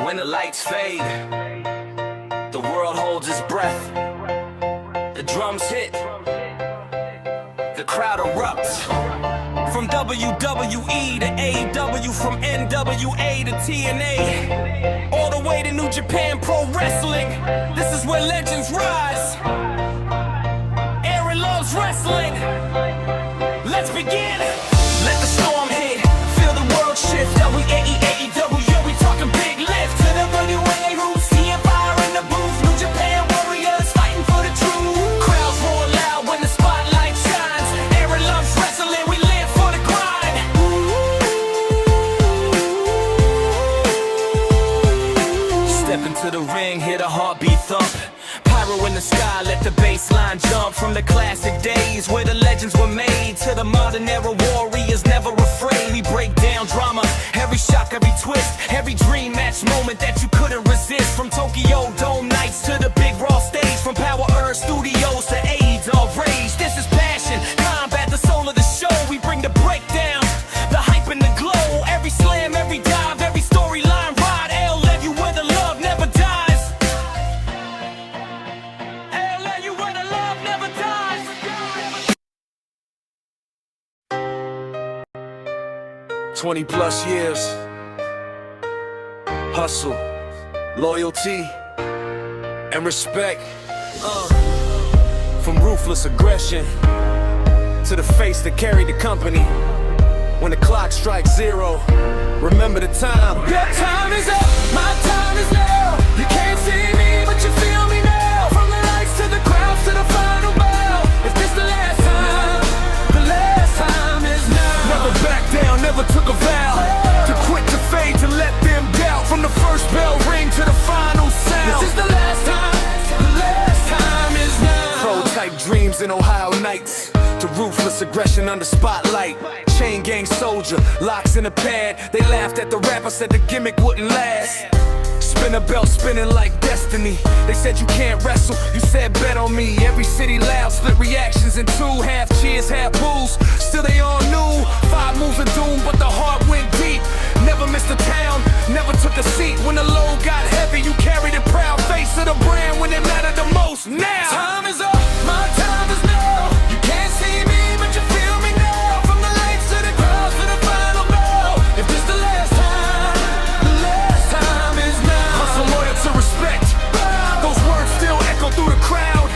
When the lights fade, the world holds its breath. The drums hit, the crowd erupts. From WWE to AEW, from NWA to TNA, all the way to New Japan Pro Wrestling. This is where legends rise. Aaron loves wrestling. Let's begin. Let the storm hit, feel the world shift. AEW, we talking big lift. To the WA roots, TFI in the booth. New Japan warriors fighting for the truth. Crowds roar loud when the spotlight shines. Aaron loves wrestling, we live for the grind. Step into the ring, hear the heartbeat thump. Pyro in the sky, let the bass line jump. From the classic days where the legends were made to the modern era warriors never afraid. We break down drama, every shock, every twist, every dream match moment that you couldn't resist. From Tokyo Dome nights to the big raw stage, from Power Earth Studios to A-Dog Rage. This is passion, combat, the soul of the show. We bring the breakdown, the hype and the glow. Every slam, every dive, every storyline ride. I'll let you where the love never dies. 20 plus years, hustle, loyalty, and respect. From ruthless aggression to the face that carried the company. When the clock strikes zero, remember the time. Your time is up, my time is now. You can't see me, but you feel me now. From the lights to the crowds to the final bow. If this the last time is now. Never back down, never took a vow to quit, to fade, to let them doubt. From the first bell ring to the final sound. This is the last time is now. Pro-type dreams in Ohio nights, to ruthless aggression under spotlight. Chain gang soldier, locks in a pad. They laughed at the rapper, said the gimmick wouldn't last. Spin a belt spinning like destiny. They said you can't wrestle, you said bet on me. Every city loud, split reactions in two. Half cheers, half boos, still they all knew. 5 moves of doom, but the heart went deep. Never missed a town, never took a seat. When the load got heavy, you carried a proud face of the brand when it mattered the most. Now, time is up, my time is now. You can't see me, but you feel me now. From the lights to the crowds to the final bell. If this the last time is now. Hustle, loyal to respect. Those words still echo through the crowd.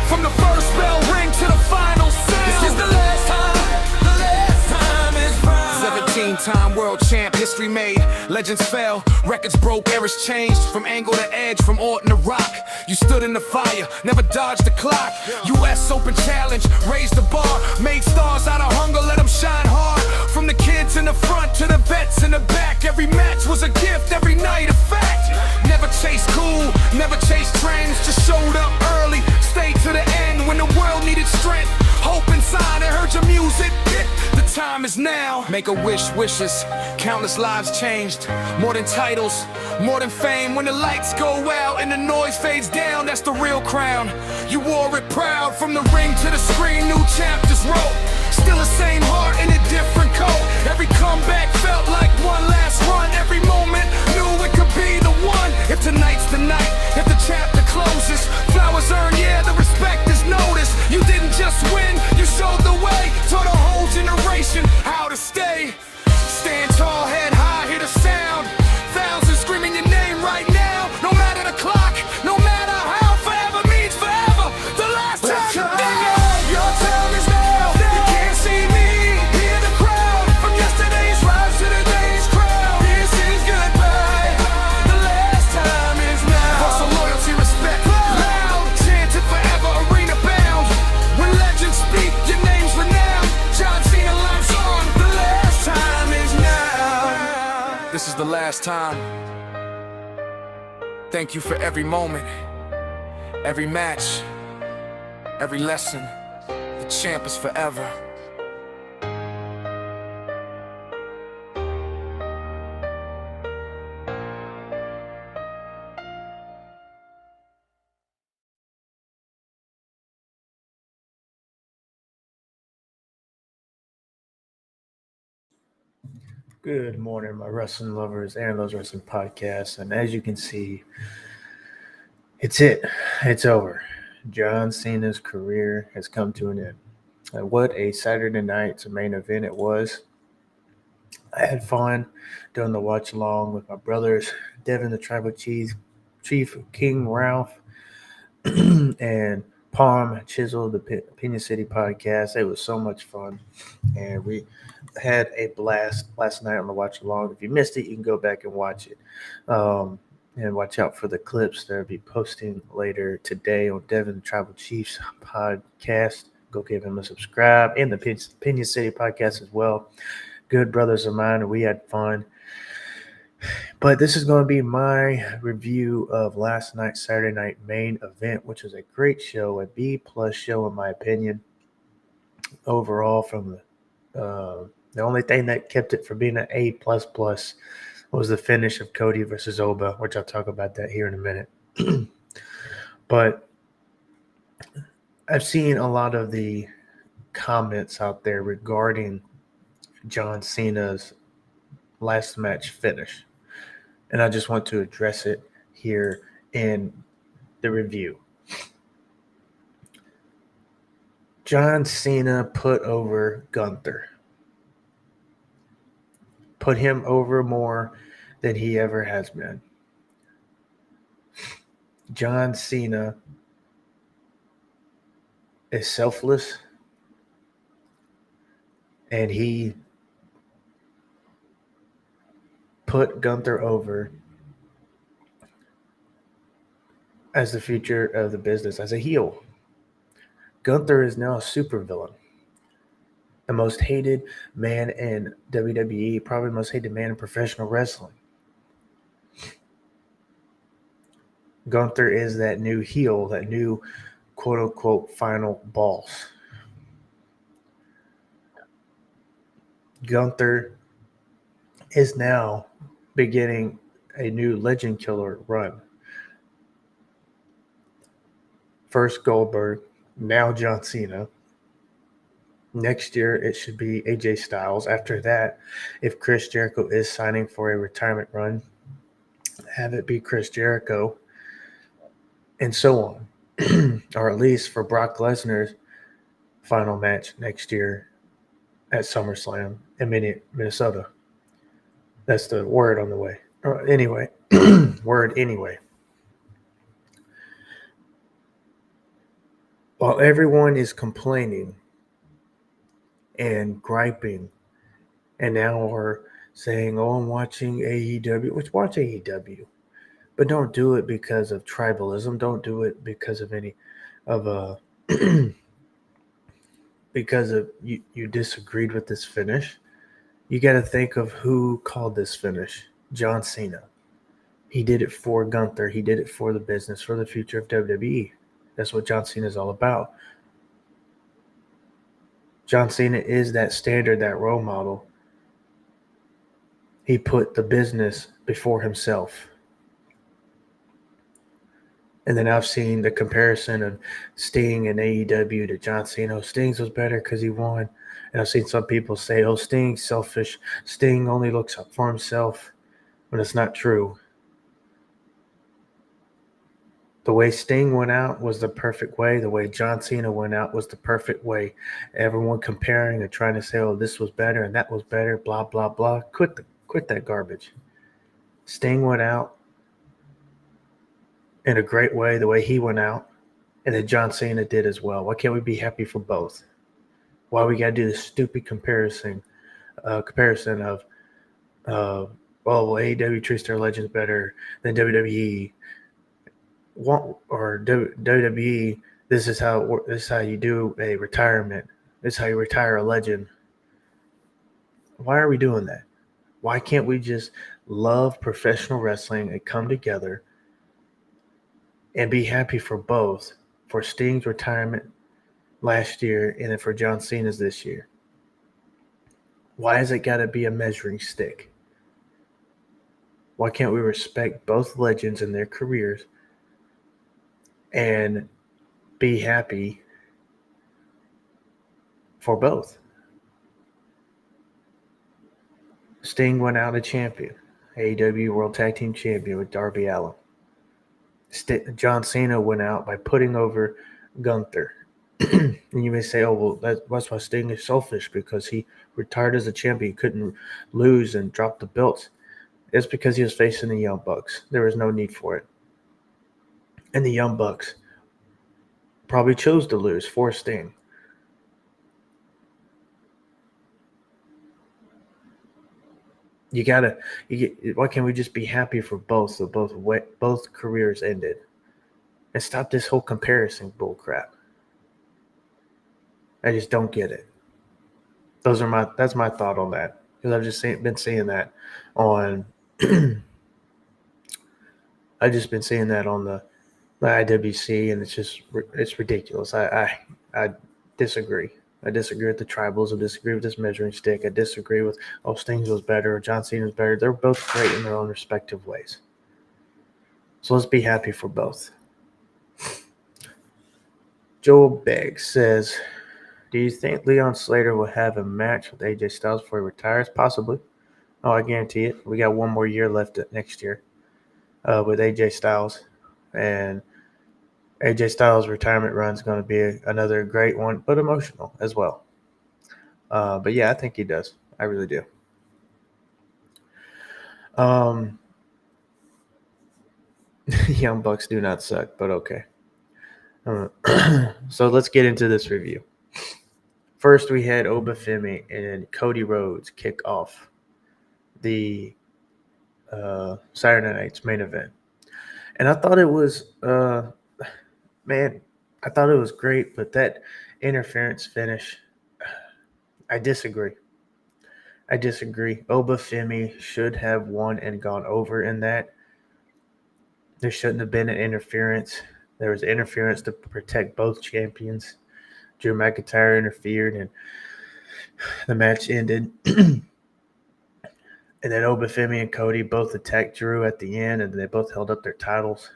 From the first bell ring to the final sound. This is the last time is proud. 17-time world champ, history made. Legends fell, records broke, eras changed. From angle to edge, from Orton to Rock. You stood in the fire, never dodged the clock. US Open Challenge, raised the bar. Made stars out of hunger, let them shine hard. From the kids in the front to the vets in the back. Every match was a gift, every night a fact. Never chased cool, never chased trends. Just showed up early, stayed to the end. When the world needed strength, hope inside. I heard your music, the time is now. Make a wish, wishes, countless lives changed. More than titles, more than fame. When the lights go out and the noise fades down, that's the real crown. You wore it proud. From the ring to the screen, new chapters wrote. Still the same heart in a different coat. Every comeback felt like one last run. Every moment knew it could be the one. If tonight's the night, if the chapter closes, flowers earned, yeah, the respect is noticed. You didn't just win, you showed the way. Taught a whole generation how to stay. Stand tall, head high, hear the sound. Thousands screaming your name right now. No matter the clock, no matter how, forever means forever. The last time. Your time is now. You can't see me, hear the crowd. From yesterday's rise to today's crowd. This is goodbye. The last time is now. Hustle, loyalty, respect. Loud, chanted forever, arena bound. When legends speak, your name's renowned. John Cena lives on. The last time is now. This is the last time. Thank you for every moment, every match, every lesson. The champ is forever. Good morning, my wrestling lovers and those wrestling podcasts. And as you can see, it's it. It's over. John Cena's career has come to an end. And what a Saturday night's main event it was. I had fun doing the watch along with my brothers, Devin the Tribal Chief King Ralph, and Palm Chisel, the Opinion City podcast. It was so much fun. And we had a blast last night on the watch along. If you missed it, you can go back and watch it. And watch out for the clips that will be posting later today on Devin Tribal Chiefs podcast. Go give him a subscribe and the Opinion City podcast as well. Good brothers of mine, and we had fun. But this is going to be my review of last night's Saturday night main event, which was a great show, a B plus show in my opinion. Overall, from the only thing that kept it from being an A plus plus was the finish of Cody versus Oba, which I'll talk about that here in a minute. But I've seen a lot of the comments out there regarding John Cena's last match finish, and I just want to address it here in the review. John Cena put over Gunther. Put him over more than he ever has been. John Cena is selfless, and he put Gunther over as the future of the business as a heel. Gunther is now a supervillain. The most hated man in WWE, probably the most hated man in professional wrestling. Gunther is that new heel, that new quote-unquote final boss. Gunther is now beginning a new Legend Killer run. First Goldberg, now John Cena. Next year, it should be AJ Styles. After that, if Chris Jericho is signing for a retirement run, have it be Chris Jericho, and so on. Or at least for Brock Lesnar's final match next year at SummerSlam in Minnesota. That's the word on the way. Anyway, word anyway. While everyone is complaining and griping, and now we're saying, "Oh, I'm watching AEW," which watch AEW, but don't do it because of tribalism. Don't do it because of any of because of you disagreed with this finish. You got to think of who called this finish. John Cena. He did it for Gunther. He did it for the business, for the future of WWE. That's what John Cena is all about. John Cena is that standard, that role model. He put the business before himself. And then I've seen the comparison of Sting and AEW to John Cena. Sting's was better because he won. And I've seen some people say, "Oh, Sting's selfish. Sting only looks up for himself," when it's not true. The way Sting went out was the perfect way. The way John Cena went out was the perfect way. Everyone comparing and trying to say, "Oh, this was better and that was better," blah, blah, blah. Quit that garbage. Sting went out in a great way, the way he went out, and then John Cena did as well. Why can't we be happy for both? Why we got to do this stupid comparison of, well, AEW treats their legends better than WWE, or WWE. This is how you do a retirement. This is how you retire a legend. Why are we doing that? Why can't we just love professional wrestling and come together and be happy for both, for Sting's retirement last year and then for John Cena's this year? Why has it got to be a measuring stick? Why can't we respect both legends and their careers and be happy for both? Sting went out a champion, AEW World Tag Team Champion with Darby Allin. John Cena went out by putting over Gunther. And you may say, oh, well, that's why Sting is selfish, because he retired as a champion. He couldn't lose and drop the belts. It's because he was facing the Young Bucks. There was no need for it. And the Young Bucks probably chose to lose for Sting. Why can't we just be happy for both? So both careers ended, and stop this whole comparison bullcrap. I just don't get it. That's my thought on that, because I've just been seeing that on. I've just been seeing that on the IWC, and it's ridiculous. I disagree. I disagree with the tribals. I disagree with this measuring stick. I disagree with, Sting's was better or John Cena was better. They're both great in their own respective ways. So let's be happy for both. Joel Beggs says, do you think Leon Slater will have a match with AJ Styles before he retires? Possibly. Oh, I guarantee it. We got one more year left next year with AJ Styles. And AJ Styles' retirement run is going to be another great one, but emotional as well. But yeah, I think he does. I really do. Young Bucks do not suck, but okay. So let's get into this review. First, we had Oba Femi and Cody Rhodes kick off the Saturday night's main event. And I thought it was, I thought it was great, but that interference finish, I disagree. Oba Femi should have won and gone over in that. There shouldn't have been an interference. There was interference to protect both champions. Drew McIntyre interfered, and the match ended. And then Oba Femi and Cody both attacked Drew at the end, and they both held up their titles.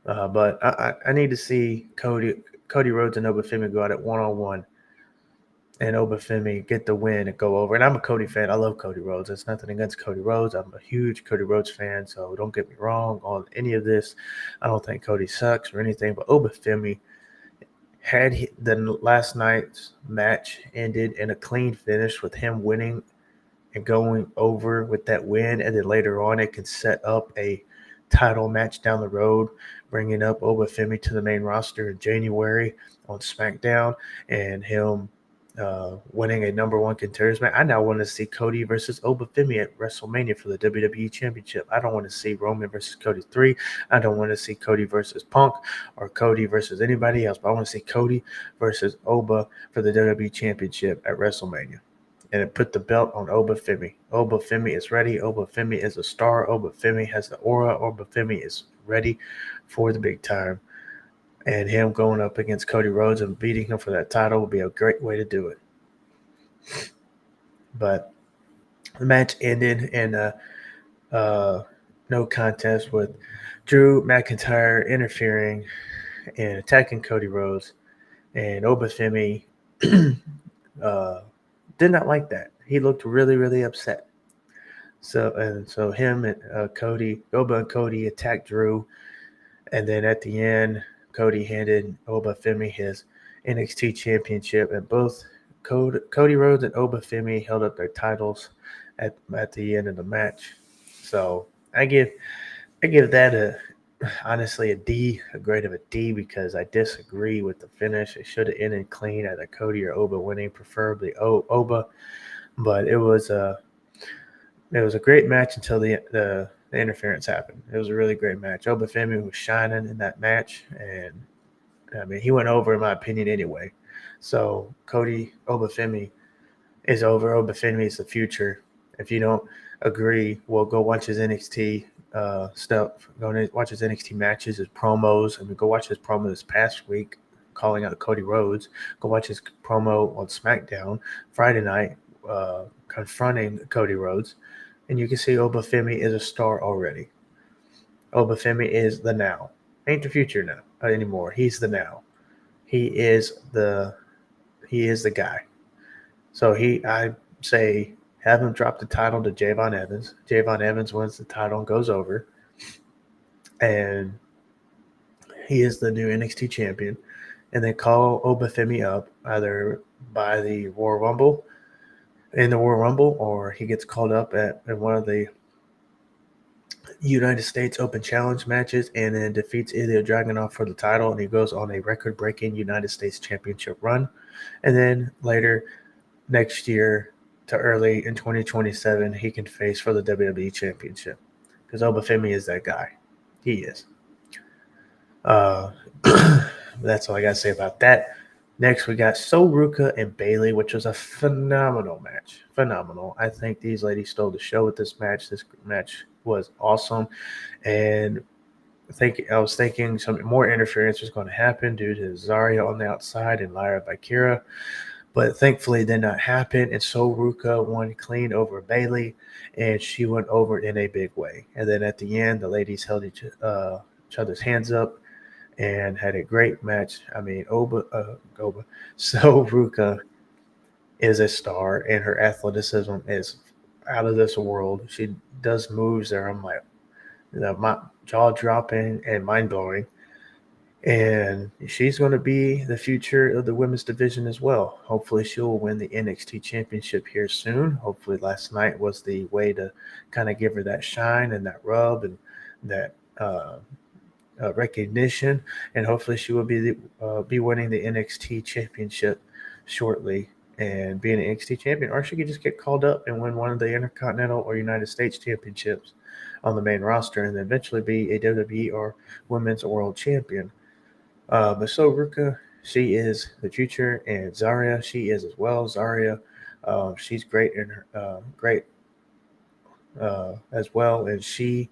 But I need to see Cody Rhodes and Oba Femi go at it one-on-one, and Oba Femi get the win and go over. And I'm a Cody fan. I love Cody Rhodes. It's nothing against Cody Rhodes. I'm a huge Cody Rhodes fan, so don't get me wrong on any of this. I don't think Cody sucks or anything, but Oba Femi had the last night's match ended in a clean finish with him winning and going over with that win, and then later on it can set up a title match down the road, bringing up Oba Femi to the main roster in January on SmackDown, and him winning a number one contenders match. I now want to see Cody versus Oba Femi at WrestleMania for the WWE Championship. I don't want to see Roman versus Cody 3. I don't want to see Cody versus Punk or Cody versus anybody else, but I want to see Cody versus Oba for the WWE Championship at WrestleMania. And it put the belt on Oba Femi. Oba Femi is ready. Oba Femi is a star. Oba Femi has the aura. Oba Femi is ready for the big time. And him going up against Cody Rhodes and beating him for that title would be a great way to do it. But the match ended in a no contest with Drew McIntyre interfering and attacking Cody Rhodes. And Oba Femi did not like that. He looked really, really upset. So him and Oba and Cody attacked Drew. And then at the end, Cody handed Oba Femi his NXT championship, and both Cody Rhodes and Oba Femi held up their titles at the end of the match. So I give that honestly a D, a grade of a D, because I disagree with the finish. It should have ended clean, either Cody or Oba winning, preferably Oba. But it was a great match until the interference happened. It was a really great match. Oba Femi was shining in that match, and I mean, he went over in my opinion anyway. So Oba Femi is over. Oba Femi is the future. If you don't agree, well, go watch his NXT stuff. Go watch his NXT matches, his promos. I mean, go watch his promo this past week calling out Cody Rhodes. Go watch his promo on SmackDown Friday night confronting Cody Rhodes. And you can see Oba Femi is a star already. Oba Femi is the now. Ain't the future now anymore. He's the now. He is the guy. So I say have him drop the title to JeVon Evans. JeVon Evans wins the title and goes over, and he is the new NXT champion. And then call Femi up either by the Royal Rumble, in the Royal Rumble, or he gets called up at one of the United States Open Challenge matches and then defeats Ilya Dragunov for the title, and he goes on a record-breaking United States Championship run. And then later next year to early in 2027, he can face for the WWE Championship because Obafemi is that guy. He is. That's all I got to say about that. Next, we got Sol Ruca and Bayley, which was a phenomenal match. Phenomenal. I think these ladies stole the show with this match. This match was awesome. And I was thinking some more interference was going to happen due to Zarya on the outside and Lyra Valkyria. But thankfully, it did not happen. And Sol Ruca won clean over Bayley, and she went over in a big way. And then at the end, the ladies held each other's hands up and had a great match. I mean, Sol Ruca is a star, and her athleticism is out of this world. She does moves there. I'm like, my jaw dropping and mind blowing. And she's going to be the future of the women's division as well. Hopefully, she'll win the NXT championship here soon. Hopefully, last night was the way to kind of give her that shine and that rub and that recognition. And hopefully, she will be winning the NXT championship shortly and being an NXT champion. Or she could just get called up and win one of the Intercontinental or United States championships on the main roster and then eventually be a WWE or Women's World Champion. But Sol Ruca, she is the future, and Zarya, she is as well. Zarya, she's great in her, as well, and she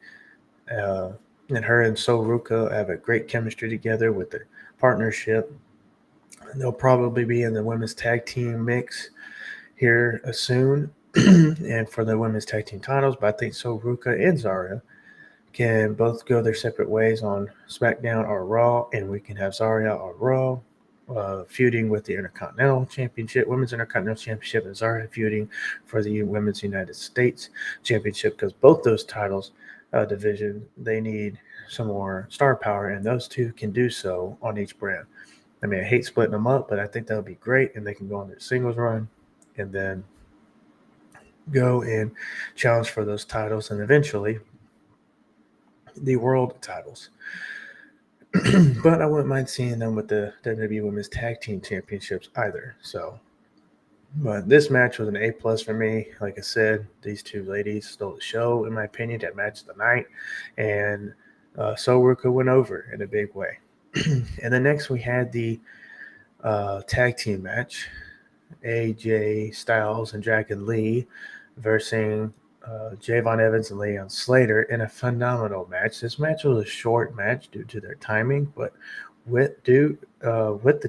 and her and Sol Ruca have a great chemistry together with their partnership. They'll probably be in the women's tag team mix here soon, and for the women's tag team titles. But I think Sol Ruca and Zarya can both go their separate ways on SmackDown or Raw, and we can have Zarya on Raw feuding with the Intercontinental Championship, Women's Intercontinental Championship, and Zarya feuding for the Women's United States Championship, because both those titles division, they need some more star power, and those two can do so on each brand. I mean, I hate splitting them up, but I think that would be great, and they can go on their singles run and then go and challenge for those titles and eventually the world titles. But I wouldn't mind seeing them with the WWE Women's Tag Team Championships either. So, but this match was an A+ for me. Like I said, these two ladies stole the show, in my opinion, that match of the night. And Sol Ruca went over in a big way. And then next we had the tag team match. AJ Styles and Dragon Lee versus JeVon Evans and Leon Slater in a phenomenal match. This match was a short match due to their timing, but with the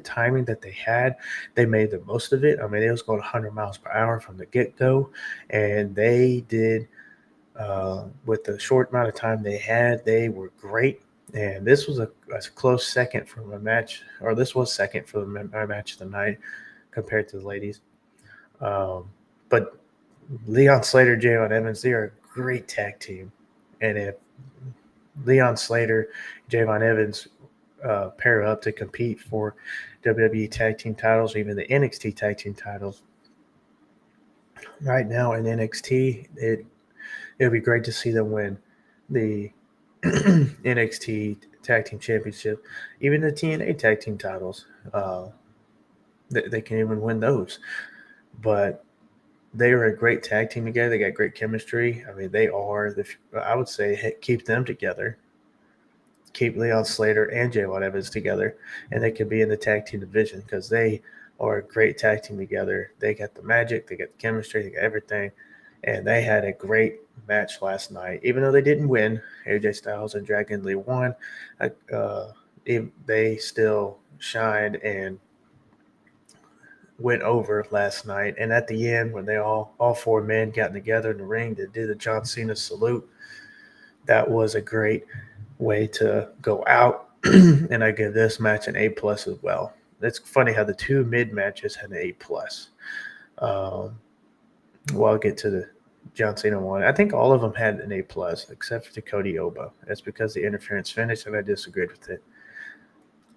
timing that they had, they made the most of it. I mean, it was going 100 miles per hour from the get-go, and they did with the short amount of time they had, they were great. And this was a close second from a match, or this was second for my match of the night compared to the ladies. But Leon Slater, JeVon Evans, they are a great tag team. And if Leon Slater, JeVon Evans pair up to compete for WWE tag team titles, or even the NXT tag team titles, right now in NXT, it would be great to see them win the NXT tag team championship, even the TNA tag team titles. They can even win those. But they are a great tag team together. They got great chemistry. I mean, they are I would say keep them together. Keep Leon Slater and JeVon Evans together, and they could be in the tag team division because they are a great tag team together. They got the magic, they got the chemistry, they got everything, and they had a great match last night. Even though they didn't win, AJ Styles and Dragon Lee won. They still shined and went over last night. And at the end, when they all four men got together in the ring to do the John Cena salute, that was a great way to go out. And I give this match an A+ as well. It's funny how the two mid matches had an A+. Well, I'll get to the John Cena one. I think all of them had an A plus except for the Cody Oba. That's because the interference finished, and I disagreed with it.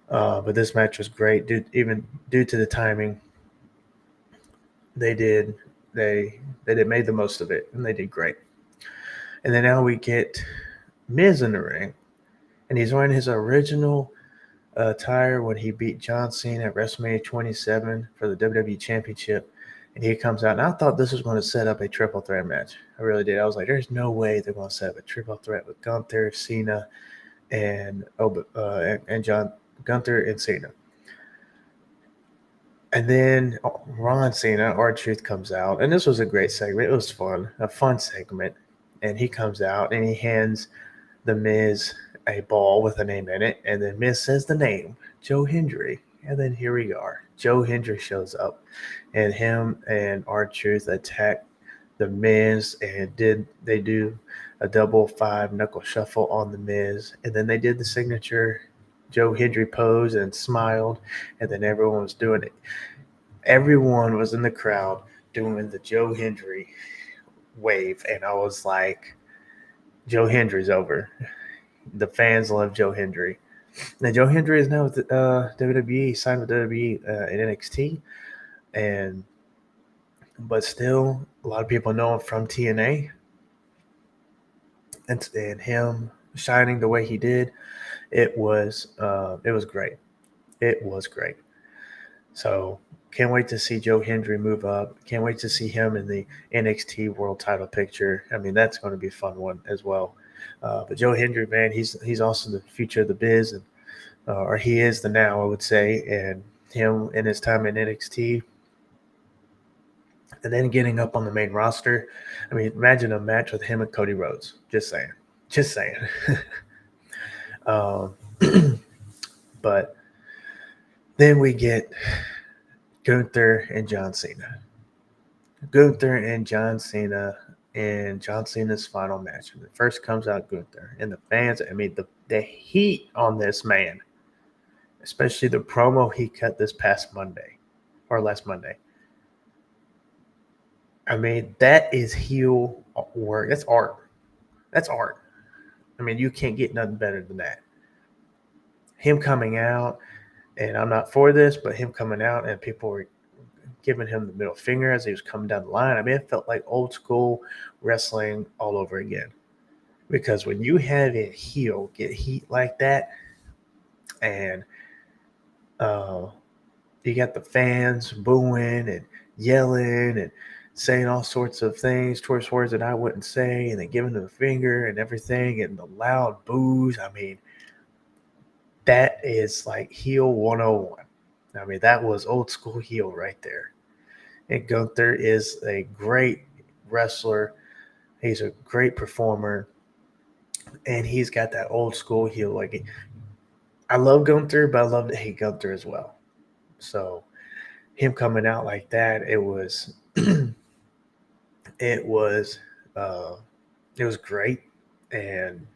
But this match was great, even due to the timing. They did they did made the most of it, and they did great. And then now we get Miz in the ring, and he's wearing his original attire when he beat John Cena at WrestleMania 27 for the WWE Championship. And he comes out, and I thought this was going to set up a triple threat match. I really did. I was like, "There's no way they're going to set up a triple threat with Gunther, Cena, and John Gunther and Cena." And then Ron Cena, R-Truth, comes out, and this was a great segment. It was fun, a fun segment. And he comes out and he hands the Miz a ball with a name in it, and then Miz says the name, Joe Hendry. And then here we are. Joe Hendry shows up, and him and R-Truth attack the Miz, and they do a double five knuckle shuffle on the Miz, and then they did the signature Joe Hendry pose and smiled, and then everyone was doing it. Everyone was in the crowd doing the Joe Hendry wave, and I was like, Joe Hendry's over. The fans love Joe Hendry. Now Joe Hendry is now with WWE, signed with WWE in NXT, and but still a lot of people know him from TNA, and him shining the way he did, it was great. It was great. So can't wait to see Joe Hendry move up. Can't wait to see him in the NXT World Title picture. I mean, that's going to be a fun one as well. But Joe Hendry, man, he's also the future of the biz, and or he is the now, I would say. And him in his time in NXT, and then getting up on the main roster. I mean, imagine a match with him and Cody Rhodes. Just saying. Just saying. um, but then we get Gunther and John Cena. Gunther and John Cena in John Cena's final match. And it first comes out Gunther. And the fans, I mean, the heat on this man, especially the promo he cut this past Monday or last Monday. I mean, that is heel work. That's art. That's art. I mean, you can't get nothing better than that. Him coming out, and I'm not for this, but him coming out and people were giving him the middle finger as he was coming down the line. I mean, it felt like old school wrestling all over again. Because when you have a heel get heat like that, and you got the fans booing and yelling and saying all sorts of things, towards words that I wouldn't say, and then giving them the finger and everything, and the loud boos. I mean, that is like heel 101. I mean, that was old school heel right there. And Gunther is a great wrestler. He's a great performer, and he's got that old school heel. Like, I love Gunther, but I love to hate Gunther as well. So him coming out like that, it was it was great, and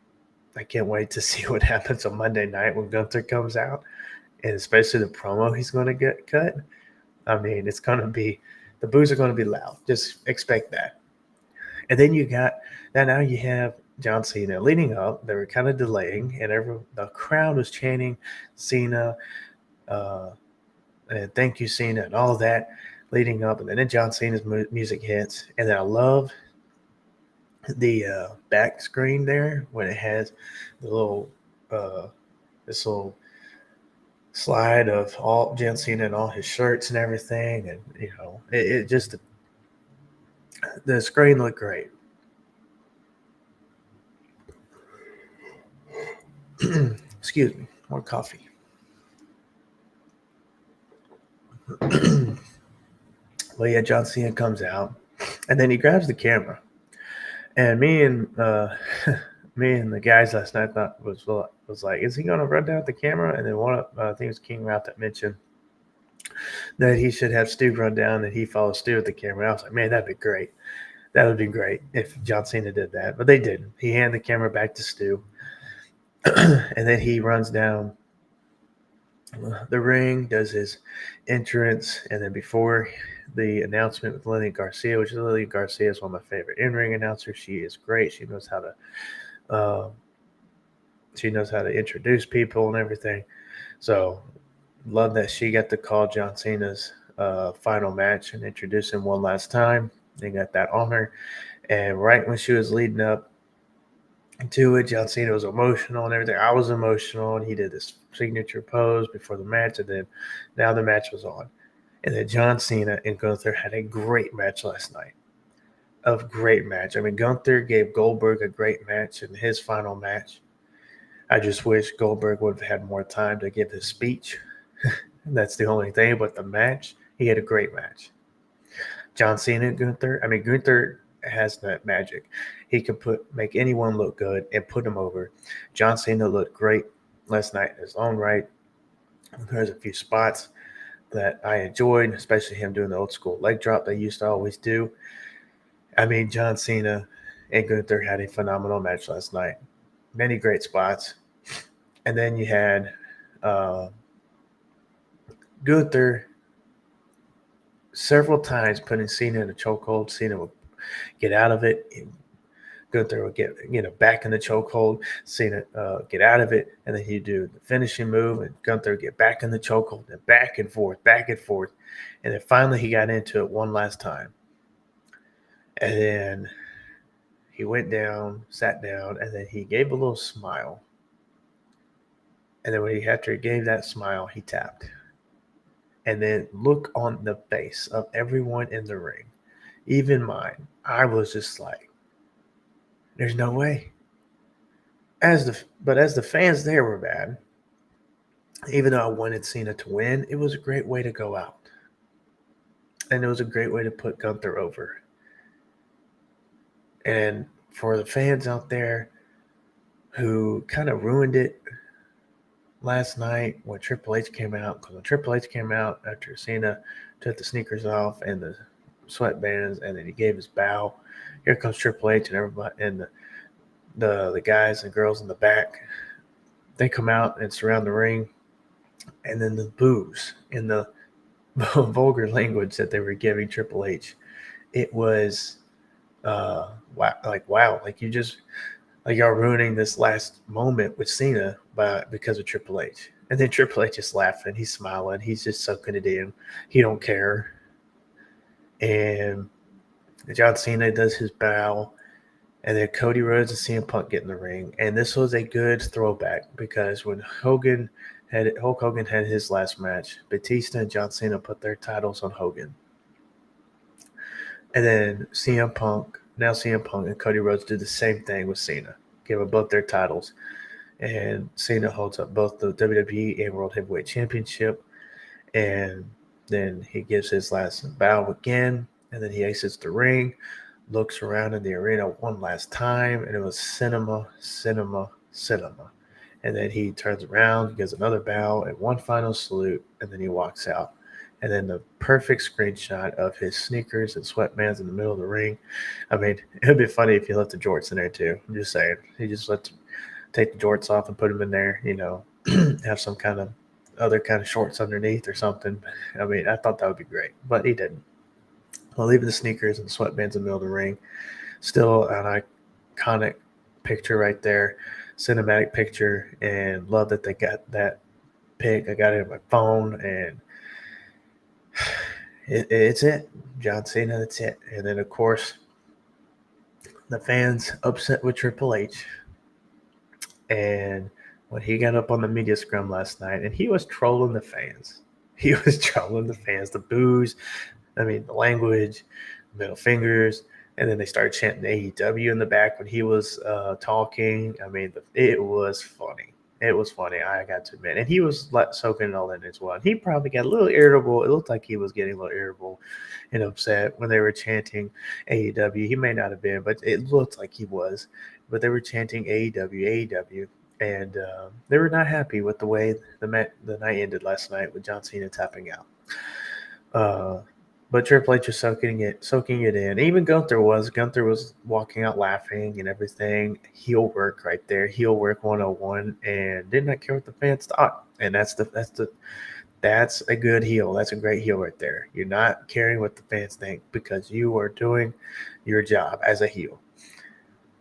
I can't wait to see what happens on Monday night when Gunther comes out, and especially the promo he's going to get cut. I mean, it's going to be the boos are going to be loud. Just expect that. And then you got now you have John Cena leading up. They were kind of delaying, and the crowd was chanting Cena, and thank you Cena, and all of that leading up. And then John Cena's music hits, and then I love the back screen there when it has the little this little slide of all John Cena and all his shirts and everything, and it just the screen looked great. Excuse me, more coffee. Well, yeah, John Cena comes out, and then he grabs the camera, and me and the guys last night thought was like, is he going to run down with the camera? And then one of I think it was King Ralph that mentioned that he should have Stu run down and he follows Stu with the camera. And I was like, man, that'd be great. That would be great if John Cena did that, but they didn't. He handed the camera back to Stu, and then he runs down the ring, does his entrance, and then before the announcement with Lillian Garcia, which Lillian Garcia is one of my favorite in-ring announcers. She is great. She knows how to introduce people and everything. So love that she got to call John Cena's final match and introduce him one last time. They got that honor. And right when she was leading up to it, John Cena was emotional and everything. I was emotional, and he did this signature pose before the match, and then now the match was on. And then John Cena and Gunther had a great match last night. A great match. I mean, Gunther gave Goldberg a great match in his final match. I just wish Goldberg would have had more time to give his speech. That's the only thing. But the match, he had a great match. John Cena and Gunther. I mean, Gunther has that magic. He can make anyone look good and put them over. John Cena looked great last night in his own right. There's a few spots that I enjoyed, especially him doing the old school leg drop they used to always do. I mean, John Cena and Gunther had a phenomenal match last night. Many great spots. And then you had Gunther several times putting Cena in a chokehold. Cena would get out of it. Gunther would get back in the chokehold. Cena get out of it, and then he'd do the finishing move, and Gunther would get back in the chokehold, and back and forth, and then finally he got into it one last time, and then he went down, sat down, and then he gave a little smile, and then after he gave that smile, he tapped, and then look on the face of everyone in the ring, even mine. I was just like, there's no way. But as the fans there were bad, even though I wanted Cena to win, it was a great way to go out. And it was a great way to put Gunther over. And for the fans out there who kind of ruined it last night when Triple H came out, because when Triple H came out after Cena took the sneakers off and the sweatbands, and then he gave his bow, here comes Triple H and everybody, and the guys and girls in the back, they come out and surround the ring, and then the boos in the vulgar language that they were giving Triple H, it was wow, like you just like y'all ruining this last moment with Cena because of Triple H. And then Triple H is laughing, he's smiling, he's just soaking it in, he don't care. And John Cena does his bow, and then Cody Rhodes and CM Punk get in the ring. And this was a good throwback because when Hulk Hogan had his last match, Batista and John Cena put their titles on Hogan. And then CM Punk and Cody Rhodes did the same thing with Cena. Gave them both their titles. And Cena holds up both the WWE and World Heavyweight Championship. And then he gives his last bow again. And then he exits the ring, looks around in the arena one last time, and it was cinema. And then he turns around, gives another bow and one final salute, and then he walks out. And then the perfect screenshot of his sneakers and sweatbands in the middle of the ring. I mean, it would be funny if he left the jorts in there too. I'm just saying. He just take the jorts off and put them in there, have some kind of other kind of shorts underneath or something. I mean, I thought that would be great, but he didn't. Well, leaving the sneakers and the sweatbands in the middle of the ring. Still an iconic picture right there, cinematic picture, and love that they got that pic. I got it on my phone, and it's it. John Cena, that's it. And then, of course, the fans upset with Triple H. And when he got up on the media scrum last night, and he was trolling the fans. The boos, the language, middle fingers, and then they started chanting AEW in the back when he was talking. It was funny. It was funny, I got to admit. And he was soaking it all in as well. He probably got a little irritable. It looked like he was getting a little irritable and upset when they were chanting AEW. He may not have been, but it looked like he was. But they were chanting AEW. And they were not happy with the way the night ended last night with John Cena tapping out. But Triple H was soaking it in. Even Gunther was walking out laughing and everything. Heel work right there. Heel work 101, and did not care what the fans thought. And that's the That's a good heel. That's a great heel right there. You're not caring what the fans think because you are doing your job as a heel.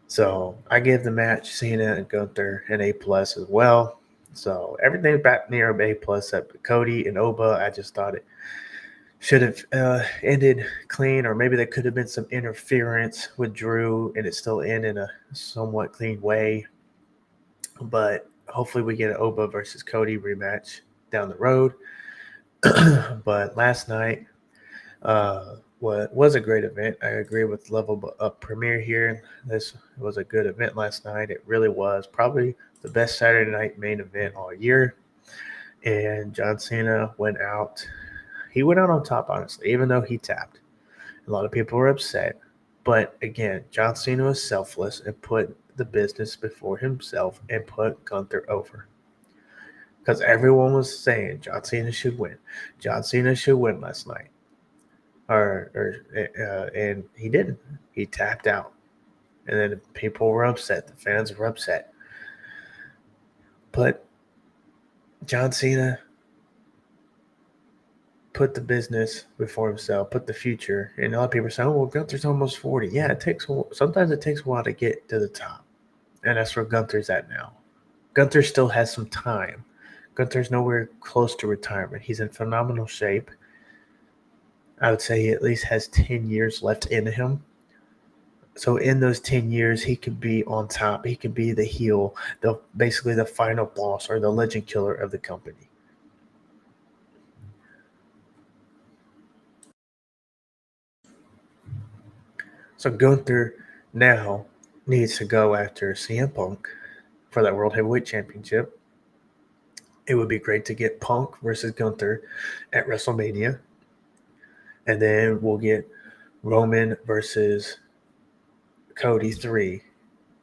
So I give the match Cena and Gunther an A plus as well. So everything back near A plus except Cody and Oba. I just thought it should have ended clean, or maybe there could have been some interference with Drew and it still ended in a somewhat clean way. But hopefully we get an Oba versus Cody rematch down the road. But last night was a great event. I agree with level up premiere here. This was a good event last night. It really was probably the best Saturday night main event all year. And John Cena went out. He went out on top, honestly, even though he tapped. A lot of people were upset. But again, John Cena was selfless and put the business before himself and put Gunther over. Because everyone was saying John Cena should win. John Cena should win last night. And he didn't. He tapped out. And then people were upset. The fans were upset. But John Cena put the business before himself, put the future. And a lot of people are saying, "Oh, well, Gunther's almost 40." Yeah, sometimes it takes a while to get to the top. And that's where Gunther's at now. Gunther still has some time. Gunther's nowhere close to retirement. He's in phenomenal shape. I would say he at least has 10 years left in him. So in those 10 years, he could be on top. He could be the heel, basically the final boss or the legend killer of the company. So Gunther now needs to go after CM Punk for that World Heavyweight Championship. It would be great to get Punk versus Gunther at WrestleMania. And then we'll get Roman versus Cody 3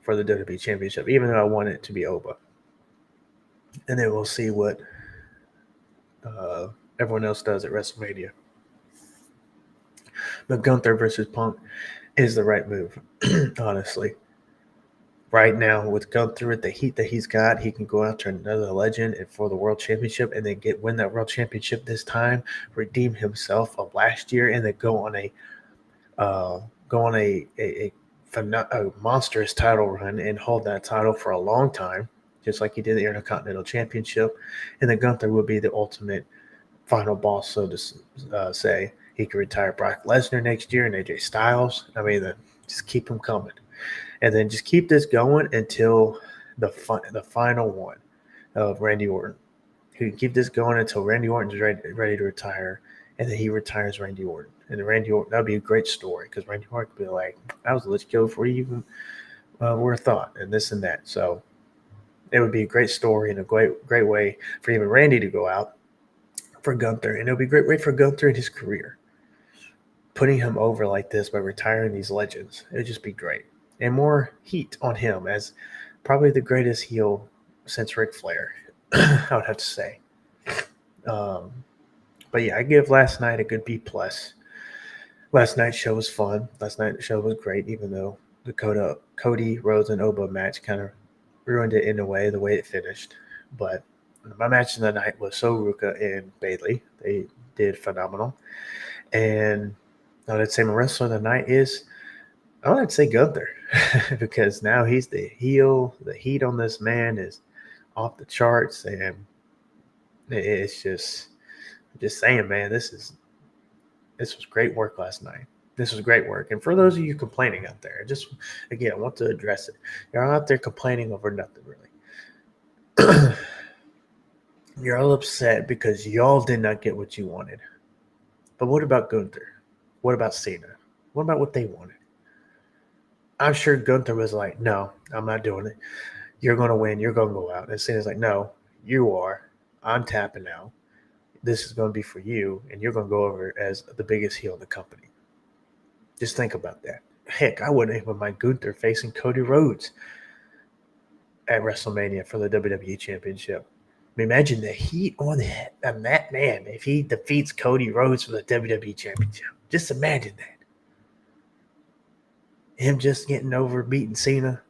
for the WWE Championship, even though I want it to be Oba. And then we'll see what everyone else does at WrestleMania. But Gunther versus Punk is the right move, honestly. Right now, with Gunther with the heat that he's got, he can go after another legend and for the World Championship, and then win that World Championship this time, redeem himself of last year, and then go on a monstrous title run and hold that title for a long time, just like he did the Intercontinental Championship. And then Gunther would be the ultimate final boss, so to say. He could retire Brock Lesnar next year and AJ Styles. I mean, just keep him coming. And then just keep this going until the final one of Randy Orton. He can keep this going until Randy Orton's ready to retire, and then he retires Randy Orton. And then Randy Orton, that'd be a great story because Randy Orton could be like, I was a legit killer before you even were a thought, and this and that. So it would be a great story and a great way for even Randy to go out for Gunther. And it would be a great way for Gunther in his career. Putting him over like this by retiring these legends, it would just be great. And more heat on him as probably the greatest heel since Ric Flair, I would have to say. But yeah, I give last night a good B+. Last night's show was fun. Last night's show was great, even though the Cody, Rhodes, and Oba match kind of ruined it in a way, the way it finished. But my match of the night was Sol Ruca and Bayley. They did phenomenal. And I'd say my wrestler of the night is, I would say Gunther, because now he's the heel. The heat on this man is off the charts, and it's just saying, man, this was great work last night. This was great work. And for those of you complaining out there, just again, I want to address it. You're out there complaining over nothing, really. You're all upset because y'all did not get what you wanted. But what about Gunther? What about Cena? What about what they wanted? I'm sure Gunther was like, no, I'm not doing it. You're going to win. You're going to go out. And Cena's like, no, you are. I'm tapping out. This is going to be for you, and you're going to go over as the biggest heel in the company. Just think about that. Heck, I wouldn't even mind Gunther facing Cody Rhodes at WrestleMania for the WWE Championship. I mean, imagine the heat on that man if he defeats Cody Rhodes for the WWE Championship. Just imagine that. Him just getting over beating Cena.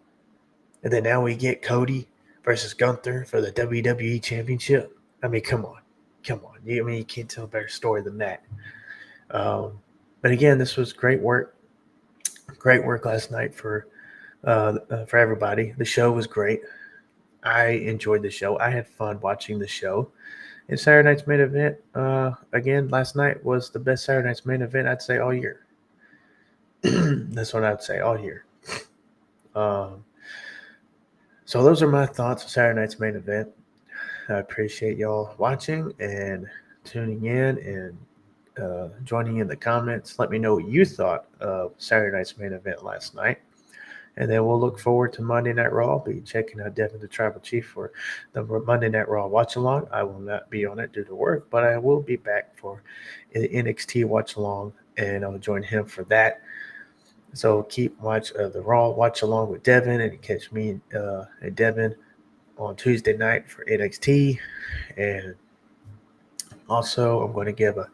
And then now we get Cody versus Gunther for the WWE Championship. I mean, come on. come on. You can't tell a better story than that. But again, this was great work. Great work last night for everybody. The show was great. I enjoyed the show. I had fun watching the show. And Saturday night's main event, again, last night was the best Saturday night's main event I'd say all year. That's what I'd say all year. So those are my thoughts on Saturday night's main event. I appreciate y'all watching and tuning in and joining in the comments. Let me know what you thought of Saturday night's main event last night. And then we'll look forward to Monday Night Raw. I'll be checking out Devin the Tribal Chief for the Monday Night Raw watch along. I will not be on it due to work, but I will be back for the NXT watch along, and I'll join him for that. So keep watch the Raw watch along with Devin, and catch me and Devin on Tuesday night for NXT. And also, I'm going to give a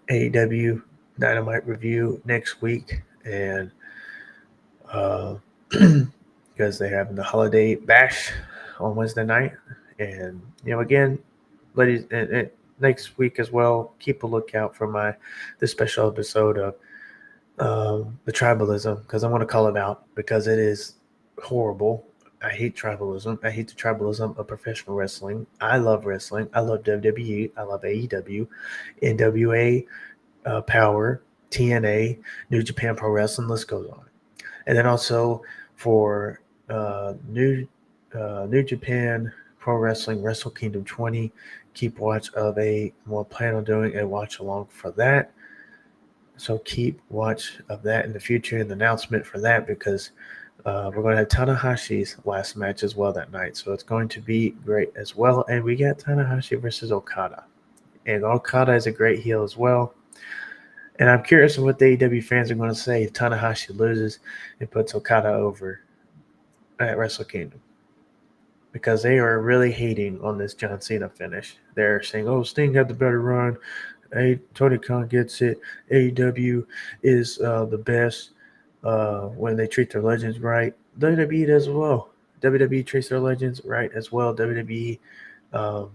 AEW Dynamite review next week, and because they're having the holiday bash on Wednesday night. And, again, ladies, and next week as well, keep a lookout for this special episode of the tribalism, because I want to call it out because it is horrible. I hate tribalism. I hate the tribalism of professional wrestling. I love wrestling. I love WWE. I love AEW, NWA, Power, TNA, New Japan Pro Wrestling. List goes on. And then also for New Japan Pro Wrestling Wrestle Kingdom 20, keep watch of we'll plan on doing a watch along for that. So keep watch of that in the future, and the announcement for that, because we're going to have Tanahashi's last match as well that night. So it's going to be great as well. And we got Tanahashi versus Okada. And Okada is a great heel as well. And I'm curious of what the AEW fans are going to say if Tanahashi loses and puts Okada over at Wrestle Kingdom. Because they are really hating on this John Cena finish. They're saying, oh, Sting had the better run. Tony Khan gets it. AEW is the best when they treat their legends right. WWE does as well. WWE treats their legends right as well. WWE, again,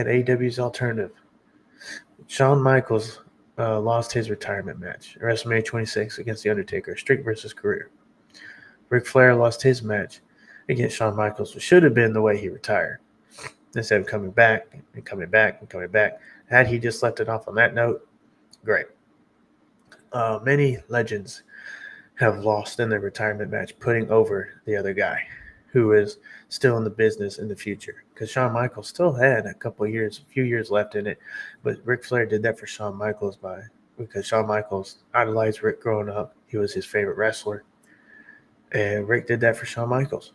AEW's alternative. Shawn Michaels lost his retirement match at WrestleMania 26 against The Undertaker, streak versus career. Ric Flair lost his match against Shawn Michaels, which should have been the way he retired. Instead of coming back and coming back and coming back. Had he just left it off on that note, great. Many legends have lost in their retirement match, putting over the other guy who is still in the business in the future. Because Shawn Michaels still had a few years left in it. But Ric Flair did that for Shawn Michaels because Shawn Michaels idolized Rick growing up. He was his favorite wrestler. And Rick did that for Shawn Michaels.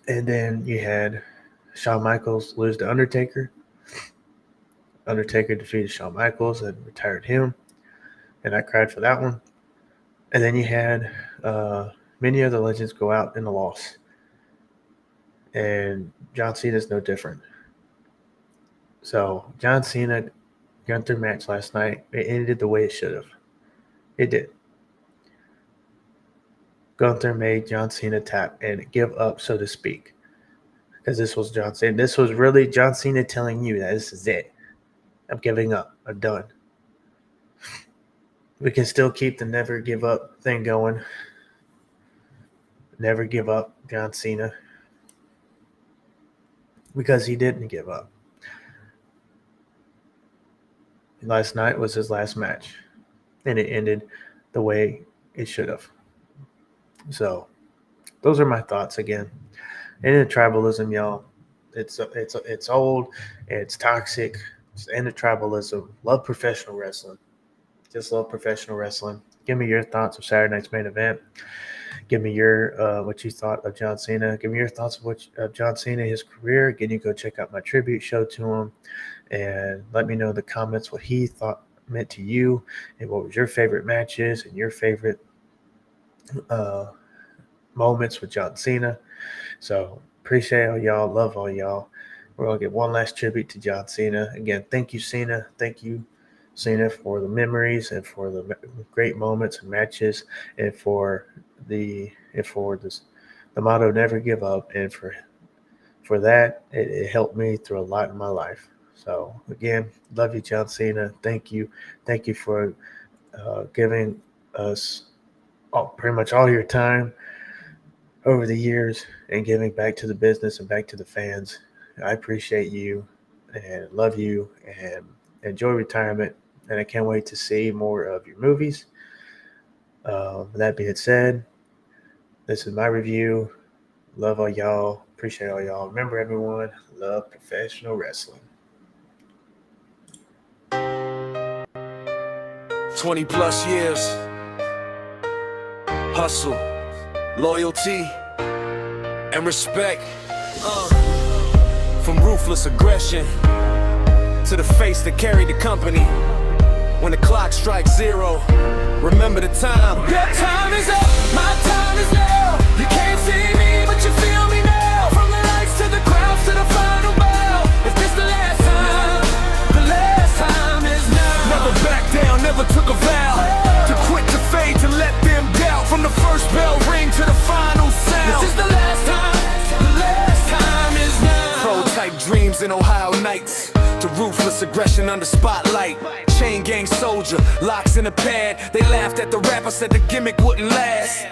And then you had Shawn Michaels lose to Undertaker. Undertaker defeated Shawn Michaels and retired him. And I cried for that one. And then you had many other legends go out in a loss. And John Cena is no different. So John Cena, Gunther match last night, it ended the way it should have. It did. Gunther made John Cena tap and give up, so to speak. Because this was John Cena. This was really John Cena telling you that this is it. I'm giving up. I'm done. We can still keep the never give up thing going. Never give up, John Cena. Because he didn't give up. Last night was his last match. And it ended the way it should have. So, those are my thoughts again. And in tribalism, y'all, it's old, it's toxic. It's the end of tribalism. Love professional wrestling. Just love professional wrestling. Give me your thoughts of Saturday night's main event. Give me your what you thought of John Cena. Give me your thoughts of John Cena, his career. Again, you go check out my tribute show to him, and let me know in the comments what he thought meant to you, and what was your favorite matches and your favorite moments with John Cena. So appreciate all y'all. Love all y'all. We're going to get one last tribute to John Cena. Again, thank you, Cena. Thank you, Cena, for the memories and for the great moments and matches, and for the motto "Never Give Up," and for for that, it helped me through a lot in my life. So again, love you, John Cena. Thank you for giving us pretty much all your time over the years and giving back to the business and back to the fans. I appreciate you and love you and enjoy retirement. And I can't wait to see more of your movies. That being said, this is my review. Love all y'all. Appreciate all y'all. Remember, everyone, love professional wrestling. 20 plus years. Hustle, loyalty, and respect. From ruthless aggression to the face that carried the company. When the clock strikes 0, remember the time. Your time is up, my time is now. You can't see me, but you feel me now. From the lights to the crowds to the final bow. If this the last time is now. Never back down, never took a vow to quit, to fade, to let them doubt. From the first bell ring to the final sound. This is the last time is now. Prototype dreams in Ohio nights, to ruthless aggression under spotlight. Chain gang soldier, locks in a pad. They laughed at the rapper, said the gimmick wouldn't last.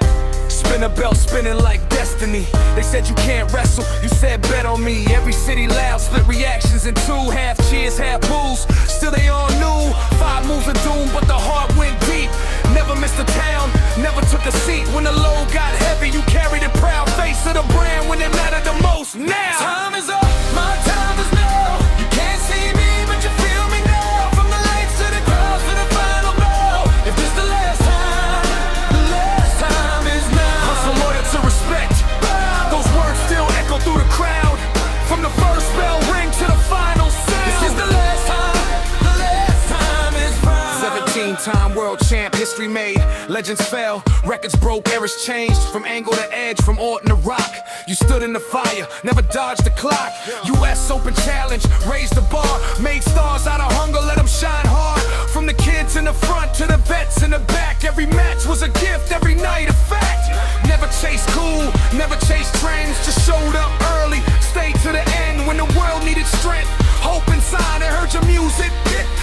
Spin a belt spinning like destiny. They said you can't wrestle, you said bet on me. Every city loud, split reactions in 2. Half cheers, half boos. Still they all knew 5 moves of doom, but the heart went deep. Never missed a town, never took a seat. When the load got heavy, you carried a proud face of the brand when it mattered the most. Now time is up, my time is now. You can't see me, but you feel me now. From the lights to the crowds to the final bell. If this the last time is now. Hustle, loyal to respect. Those words still echo through the crowd. From the first bell ring to the final sound. This is the last time is proud. 17-time world champ, history made. Legends fell, records broke, eras changed. From angle to edge, from Orton to Rock. You stood in the fire, never dodged the clock. US Open challenge, raised the bar. Made stars out of hunger, let them shine hard. From the kids in the front to the vets in the back. Every match was a gift, every night a fact. Never chased cool, never chased trends. Just showed up early, stayed to the end. When the world needed strength, hope inside. I heard your music,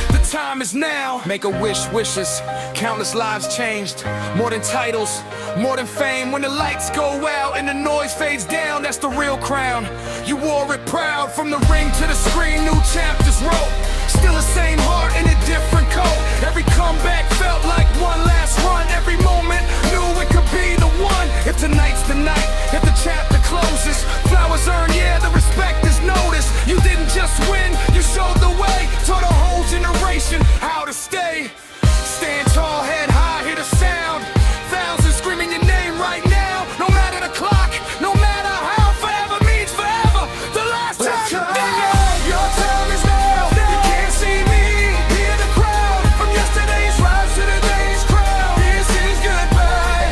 the time is now. Make a wish, wishes, countless lives changed. More than titles, more than fame. When the lights go out and the noise fades down, that's the real crown. You wore it proud. From the ring to the screen, new chapters wrote. Still the same heart in a different coat. Every comeback felt like one last run. Every moment knew it could be the one. If tonight's the night, if the chapter closes, flowers earned, yeah, the respect is noticed. You didn't just win, you showed the way. Taught a whole generation how to stay. Stand tall, head high, hear the sound. Thousands screaming your name right now. No matter the clock, no matter how, forever means forever. The last time now. Your time is now. You can't see me, hear the crowd. From yesterday's rise to today's crowd. This is goodbye.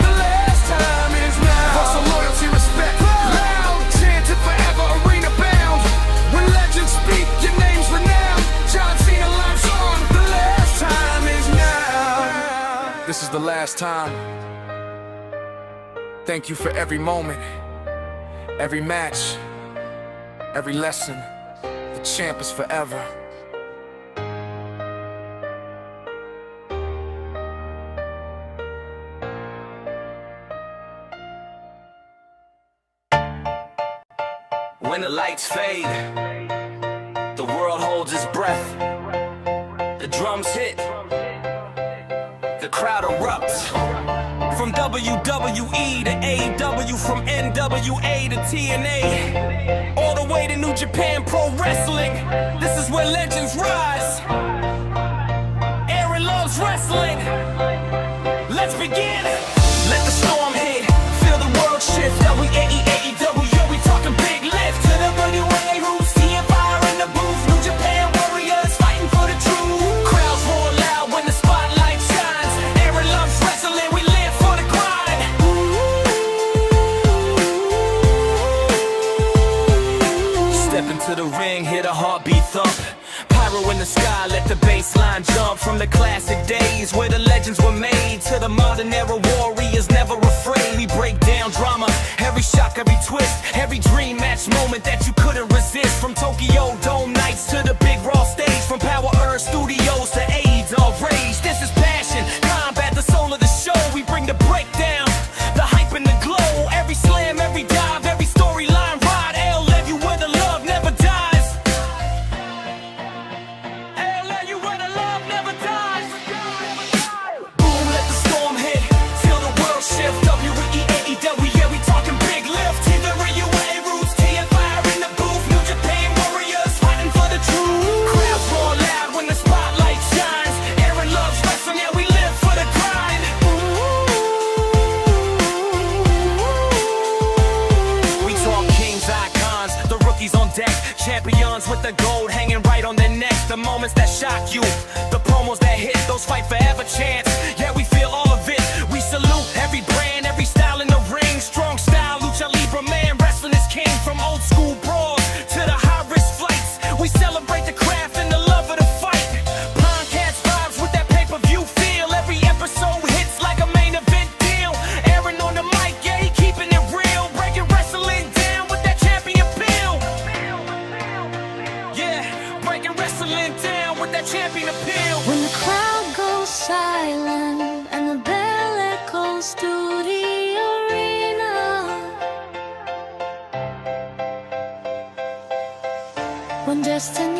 The last time is now. Hustle, loyalty, respect. Loud, chanted forever, arena bound. When legends speak, your name's renowned. John Cena lives on. The last time is now. This is the last time. Thank you for every moment, every match, every lesson. The champ is forever. When the lights fade, the world holds its breath. The drums hit, the crowd erupts. From WWE to AEW, from NWA to TNA, all the way to New Japan Pro Wrestling. This is where legends rise. Aaron loves wrestling. Let's begin. Let the storm hit, feel the world shift. AEW, we talking big lift. To the WA roots, seeing fire in the booth. New Japan warriors fighting for the truth. Crowds roar loud when the spotlight shines. Aaron loves wrestling, we live for the grind. Step into the ring, hear the heartbeat thump. Pyro in the sky, let the bass line jump. From the classic days where the legends were made to the modern era warriors never afraid. We break down down drama. Every shock, every twist, every dream match moment that you couldn't resist. From Tokyo Dome nights to the big raw stage, from Power Earth Studios to AIDS all rage. This is passion, combat, the soul of the show. We bring the breakdown, the hype and the glow. Every slam, every dive, every storyline ride. L love you where the love never dies. L love you where the love never dies. Boom, let the storm hit, feel the world shift. WEAEW, yeah, we talking big lift. Either you or Rhodes, TFI in the booth. New Japan warriors fighting for the truth. Crowds roar loud when the spotlight shines. Aaron loves wrestling, yeah, we live for the grind. We talk kings, icons, the rookies on deck. Champions with the gold hanging right on their neck. The moments that shock you, the promos that hit, those fight forever chants. Yeah, we feel all of it. We salute every brand, every style in the ring. Strong style, lucha libre man, wrestling is king. From old school brawls to the high risk flights, we celebrate the craft and the love of the fight. Podcast vibes with that pay-per-view feel. Every episode hits like a main event deal. Aaron on the mic, yeah, he keeping it real. Breaking wrestling down with that champion feel. Yeah, breaking wrestling down with that champion appeal. When the crowd goes silent and the bell echoes through the arena, when destiny